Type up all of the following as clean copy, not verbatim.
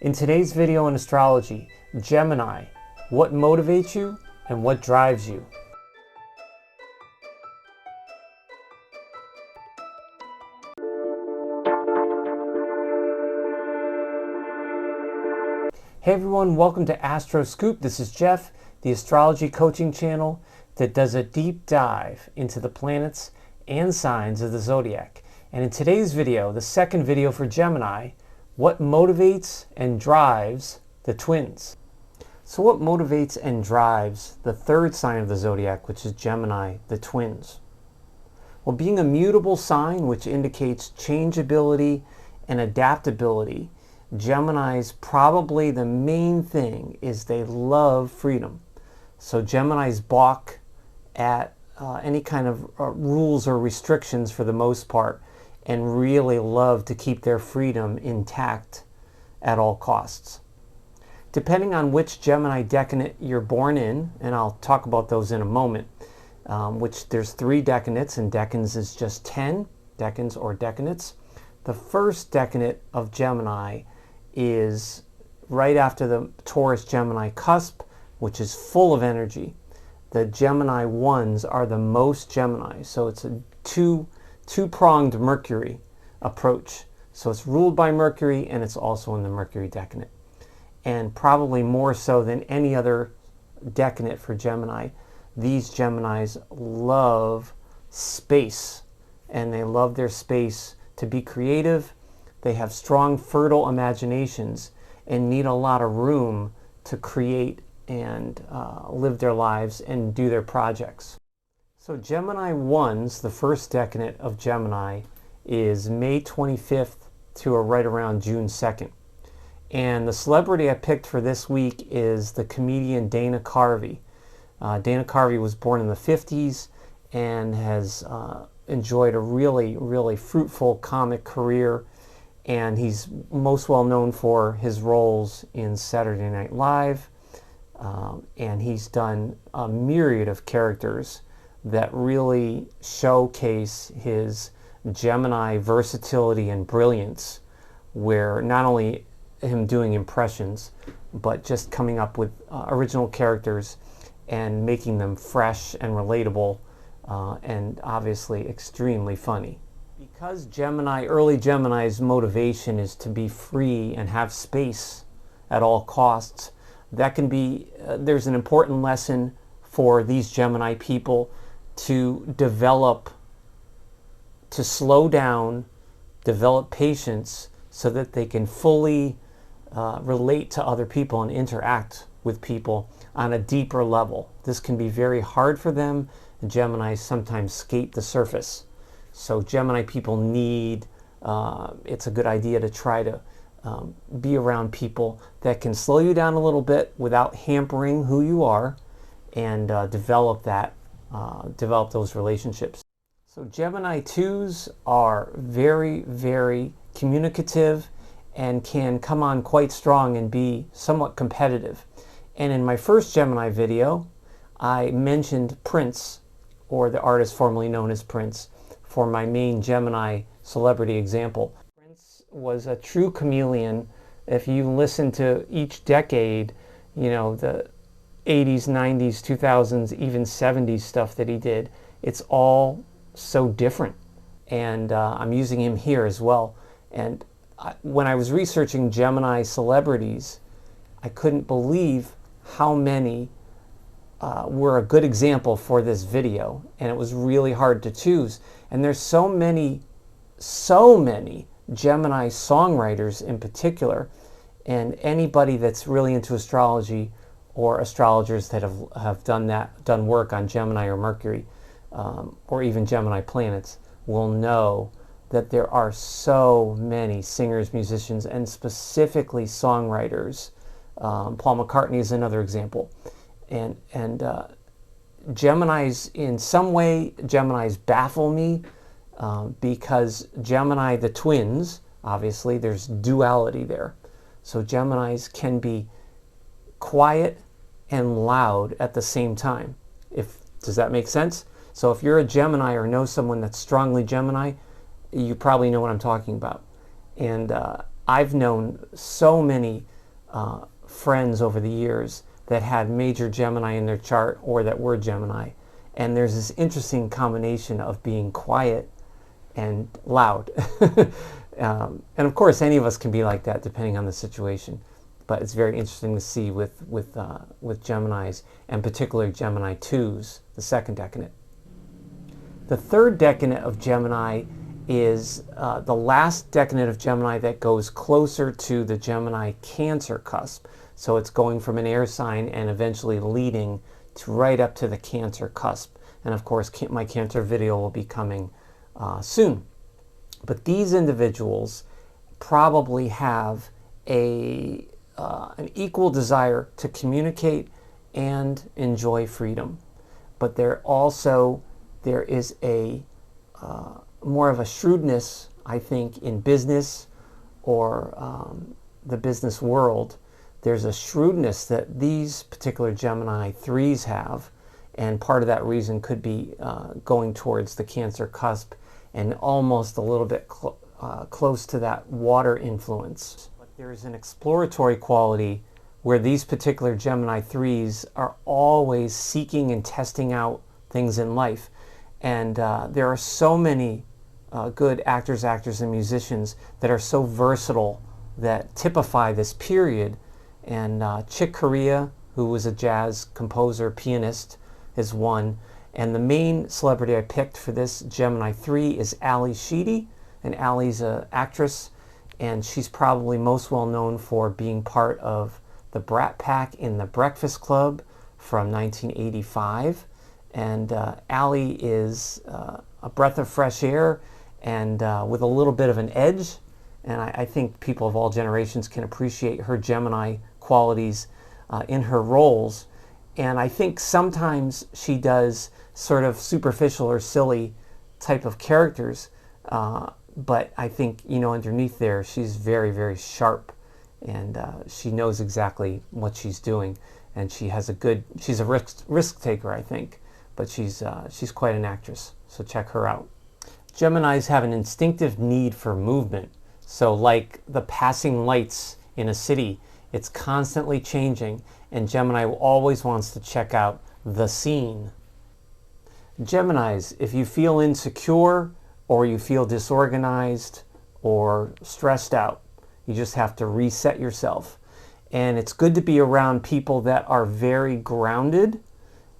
In today's video on astrology, Gemini, what motivates you and what drives you? Hey everyone, welcome to AstroScoop. This is Jeff, the astrology coaching channel that does a deep dive into the planets and signs of the zodiac. And in today's video, the second video for Gemini, what motivates and drives the twins? So what motivates and drives the third sign of the zodiac, which is Gemini, the twins? Well, being a mutable sign, which indicates changeability and adaptability, Gemini's probably the main thing is they love freedom. So Gemini's balk at any kind of rules or restrictions for the most part, and really love to keep their freedom intact at all costs. Depending on which Gemini decanate you're born in, and I'll talk about those in a moment, which there's 3 decanates, and decans is just 10 decans or decanates. The first decanate of Gemini is right after the Taurus-Gemini cusp, which is full of energy. The Gemini ones are the most Gemini, so it's a two-pronged Mercury approach. So it's ruled by Mercury, and it's also in the Mercury decanate. And probably more so than any other decanate for Gemini, these Geminis love space, and they love their space to be creative. They have strong, fertile imaginations and need a lot of room to create and live their lives and do their projects. So Gemini 1s, the first decanate of Gemini, is May 25th to right around June 2nd. And the celebrity I picked for this week is the comedian Dana Carvey. Dana Carvey was born in the 50s and has enjoyed a really fruitful comic career. And he's most well known for his roles in Saturday Night Live. And he's done a myriad of characters that really showcase his Gemini versatility and brilliance, where not only him doing impressions, but just coming up with original characters and making them fresh and relatable, and obviously extremely funny. Because early Gemini's motivation is to be free and have space at all costs, that can be, there's an important lesson for these Gemini people to slow down, develop patience so that they can fully relate to other people and interact with people on a deeper level. This can be very hard for them. Geminis sometimes skate the surface. So Gemini people need, it's a good idea to try to be around people that can slow you down a little bit without hampering who you are, and develop those relationships. So Gemini 2s are very communicative and can come on quite strong and be somewhat competitive. And in my first Gemini video, I mentioned Prince, or the artist formerly known as Prince, for my main Gemini celebrity example. Prince was a true chameleon. If you listen to each decade, you know, the 80s, 90s, 2000s, even 70s stuff that he did, it's all so different. And I'm using him here as well. And when I was researching Gemini celebrities, I couldn't believe how many were a good example for this video, and it was really hard to choose. And there's so many Gemini songwriters in particular, and anybody that's really into astrology or astrologers that have done work on Gemini or Mercury, or even Gemini planets, will know that there are so many singers, musicians, and specifically songwriters. Paul McCartney is another example. And Geminis, in some way, Geminis baffle me because Gemini, the twins, obviously there's duality there. So Geminis can be quiet and loud at the same time. Does that make sense? So if you're a Gemini or know someone that's strongly Gemini, you probably know what I'm talking about. And I've known so many friends over the years that had major Gemini in their chart or that were Gemini. And there's this interesting combination of being quiet and loud. And of course, any of us can be like that depending on the situation. But it's very interesting to see with Geminis, and particularly Gemini 2s, the second decanate. The third decanate of Gemini is the last decanate of Gemini that goes closer to the Gemini Cancer cusp. So it's going from an air sign and eventually leading to right up to the Cancer cusp. And of course, my Cancer video will be coming soon. But these individuals probably have an equal desire to communicate and enjoy freedom. But there is a more of a shrewdness, I think, in business or the business world. There's a shrewdness that these particular Gemini 3s have, and part of that reason could be going towards the Cancer cusp and almost a little bit close to that water influence. But there's an exploratory quality where these particular Gemini 3s are always seeking and testing out things in life. And there are so many good actors, and musicians that are so versatile that typify this period. And Chick Corea, who was a jazz composer, pianist, is one. And the main celebrity I picked for this Gemini 3 is Ali Sheedy. And Ali's an actress, and she's probably most well known for being part of the Brat Pack in The Breakfast Club from 1985. And Ali is a breath of fresh air and with a little bit of an edge. And I think people of all generations can appreciate her Gemini qualities in her roles. And I think sometimes she does sort of superficial or silly type of characters. But I think, underneath there, she's very, very sharp. And she knows exactly what she's doing. And she's a risk taker, I think. But she's quite an actress, so check her out. Geminis have an instinctive need for movement. So like the passing lights in a city, it's constantly changing, and Gemini always wants to check out the scene. Geminis, if you feel insecure or you feel disorganized or stressed out, you just have to reset yourself. And it's good to be around people that are very grounded.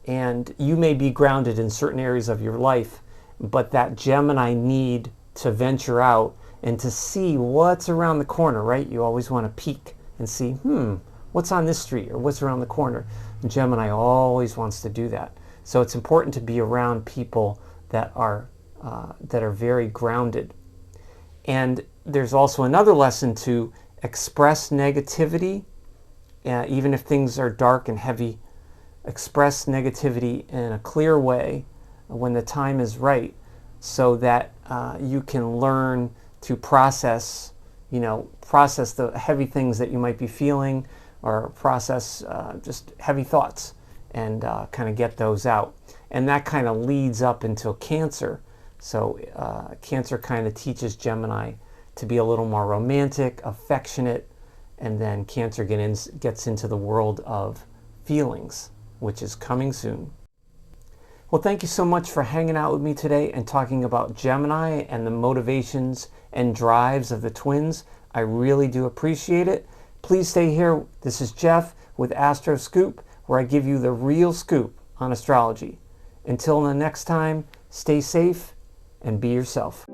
And you may be grounded in certain areas of your life, but that Gemini need to venture out and to see what's around the corner, right? You always want to peek and see, what's on this street or what's around the corner. And Gemini always wants to do that. So it's important to be around people that are very grounded. And there's also another lesson to express negativity, even if things are dark and heavy. Express negativity in a clear way when the time is right, so that you can learn to process the heavy things that you might be feeling, or process just heavy thoughts, and kind of get those out. And that kind of leads up into Cancer. So Cancer kind of teaches Gemini to be a little more romantic, affectionate, and then Cancer gets into the world of feelings, which is coming soon. Well, thank you so much for hanging out with me today and talking about Gemini and the motivations and drives of the twins. I really do appreciate it. Please stay here. This is Jeff with AstroScoop, where I give you the real scoop on astrology. Until the next time, stay safe and be yourself.